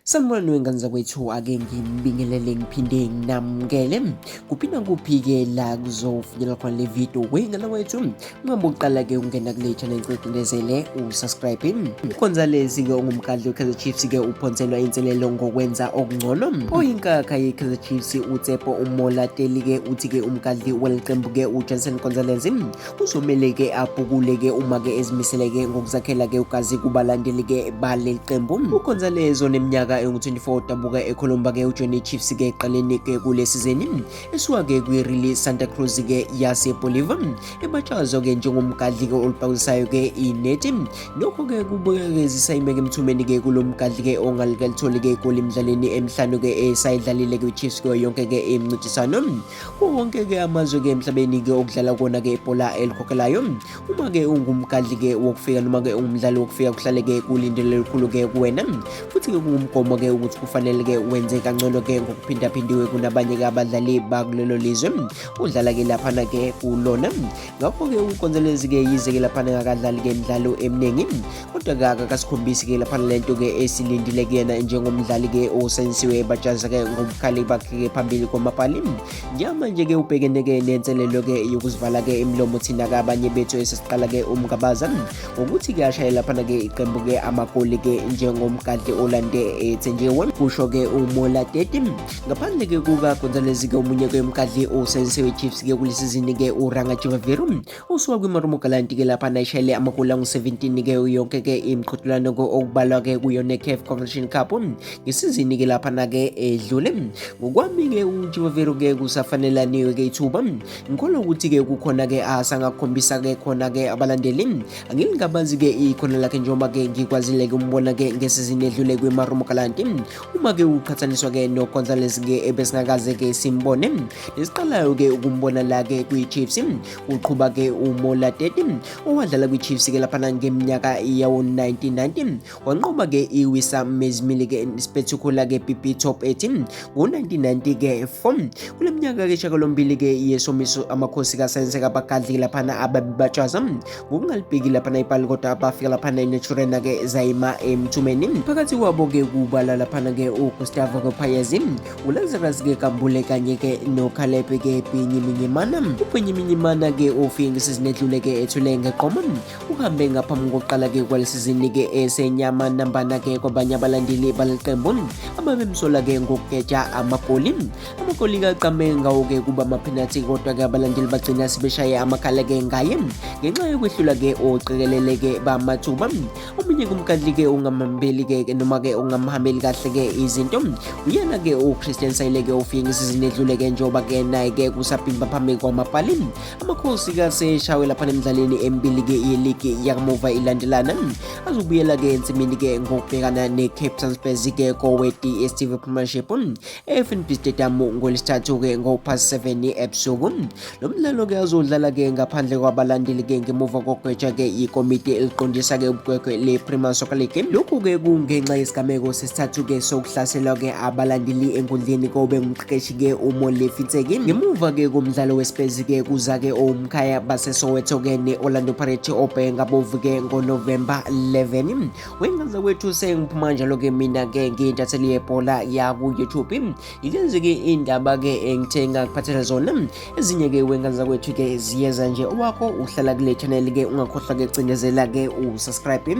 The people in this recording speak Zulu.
Sanibonani wengane zakwethu, ake nginibingelele ngiphinde nginamukele. Kuphinda kuphi-ke la kuzofinyelela khona le video wengane wethu. Ungabe uqala-ke ungena kule channel icindezele usubscribe. UGonzalez-ke ongumkhandli we-Kaizer Chiefs-ke uphonselwa inselelo ngokwenza okungcono. Oyinkakha ye-Kaizer Chiefs uTsepo Umolateli-ke uthi-ke umkhandli waleli qembu-ke uGonzalez uzomele-ke abhukule-ke uma-ke ezimisele-ke ngokuzakhela-ke ugazi kubalandeli-ke baleli qembu. UGonzalez oneminyaka engu-24 dabuka eColombia-ke ujoine Chiefs-ke eqaleni-ke kule sizeni esuka-ke kwi-Real Santa Cruz-ke yaseBolivar ebatshazwa-ke njengomkhandli-ke olibhakisayo-ke inethi. Lokho-ke kubukeka zisayimeke emthumeni-ke kulo mkhandli-ke ongalitholi-ke igoli emidlalweni emihlanu-ke esayidlalile-ke i-Chiefs-ke yonke-ke imincintiswano wonke-ke amazwe-ke emhlabeni-ke okudlala kona-ke ibhola elikhokhelayo. Uma-ke ungumkhandli-ke wokufika noma-ke ungumdlali wokufika kuhlale-ke kulindele elikhulu-ke kuwena, futhi-ke kungumgomo-ke ukuthi kufanele-ke wenze kangcono-ke ngokuphindaphindiwe kunabanye-ke abadlali bakulelo lizwe udlala-ke laphana-ke kulona. Ngakho-ke uGonzalez-ke yize-ke laphana engakadlali-ke imidlalo eminingi, kodwa-ke akasikhombisi-ke laphana lento-ke esilindile kuyena njengomdlali-ke osayensiwe bajaza-ke ngobukhali bakhe-ke phambili kwamapali. Njengamanje-ke ubhekene-ke nenselelo-ke yokuzivala-ke imilomo thina-ke abanye bethu esesiqala-ke umkabaza ngokuthi-ke ashaye laphana-ke iqembu-ke amagoli-ke njengomkhandli olande ethenjiwe, kusho-ke uMolateli. Ngaphandle-ke kukaGonzalez-ke omunye-ke umkhandli osayensiwe Chiefs-ke kulesizini-ke uRangajivaviro usuka kwiMarumo Galanti-ke laphana eshayele amagoli angu-17-ke yonke-ke imiqhudelwano okubalwa-ke kuyona CAF Confederation Cup ngesizini-ke laphana-ke edlule. Ngokwami-ke uJivaviro-ke kusafanelaniwe-ke ithuba, ngikholwa ukuthi-ke kukhona-ke asangakukhombisa-ke khona-ke abalandeli. Angilingabazi-ke ikhono lakhe njengoba-ke ngikwazile-ke umbona-ke ngesizini edlule kwiMarumo Galanti. Uma-ke uqhathaniswa-ke noGonzalez-ke ebesingakaze-ke simbone, lesiqalayo-ke ukumbona la-ke kwi-Chiefs uqhuba-ke uMolateli owadlala kwi-Chiefs-ke laphana ngeminyaka yawo-1990 wanqoba-ke iwisa mezimili-ke spectacular-ke PP Top 18 ngo-1990-ke 4. Kule minyaka-ke shakalombili-ke yesomiso amakhosi kasayense-ke abakadli laphana ababibatshaza ngokungalibheki laphana ipali, kodwa bafika laphana iNaturena-ke zayima emthumeni. Phakathi kwabo-ke kubala laphana-ke uGustavo Payezi, uLazarus-ke Kambule kanye-ke noKaleb-ke Binyiminyimana. uBinyiminyimana-ke ofike ngesizini edlule-ke ethule ngeqoma uhambe ngaphambi kokuqala-ke kwalesizini-ke esenyama nambana-ke kwabanye abalandeli baleliqembu ababemsola-ke ngokukeja amagoli kaqame ngawo-ke kuba ama-penalty, kodwa-ke abalandeli bagcina sebeshaye amakhala-ke ngaye ngenxa yokwehlula-ke oqikelele-ke bamathuba. Omunye kumkhandli-ke ungamhambeli-ke noma-ke ungamhambeli kahle-ke izinto uyena-ke uChristian Sayile-ke ofike ngesizini edlule-ke njengoba-ke naye-ke kusaphimba phambi kwamapali. Amakhosi-ke aseshawe laphana emidlalweni emibili-ke yeligi yakamuva ilandelana azobuyela-ke ensimini-ke ngokubhekana ne-Cape Spurs-ke kowe-DStv Premiership e-FNB Stadium ngolesithathu-ke ngo-7:30 ebusuku. Lo mdlalo-ke azodlala-ke ngaphandle kwabalandeli-ke ngemuva kokugwetshwa-ke ikomiti eliqondisa-ke ubugwegwe le-Premier Soccer League. Lokhu-ke kungenxa yesigameko sesithathu-ke sokuhlaselwa-ke abalandeli enkundleni kobe ngumqeqeshi-ke uMolefitseki ngemuva-ke komdlalo we-Spurs-ke kuza-ke omkhaya baseSoweto-ke ne-Orlando Pirates obheke ngabovu-ke ngoNovemba 11. Wengane zakwethu sengiphuma njalo-ke mina-ke ngiyintatheli yebhola yaku-YouTube. Ilezi-ke indaba-ke engithe ngakuphathela zona, ezinye-ke wengane zakwethu-ke ziyeza nje. Owakho uhlala kule channel-ke ungakhohlwa-ke cindezela-ke usubscribe.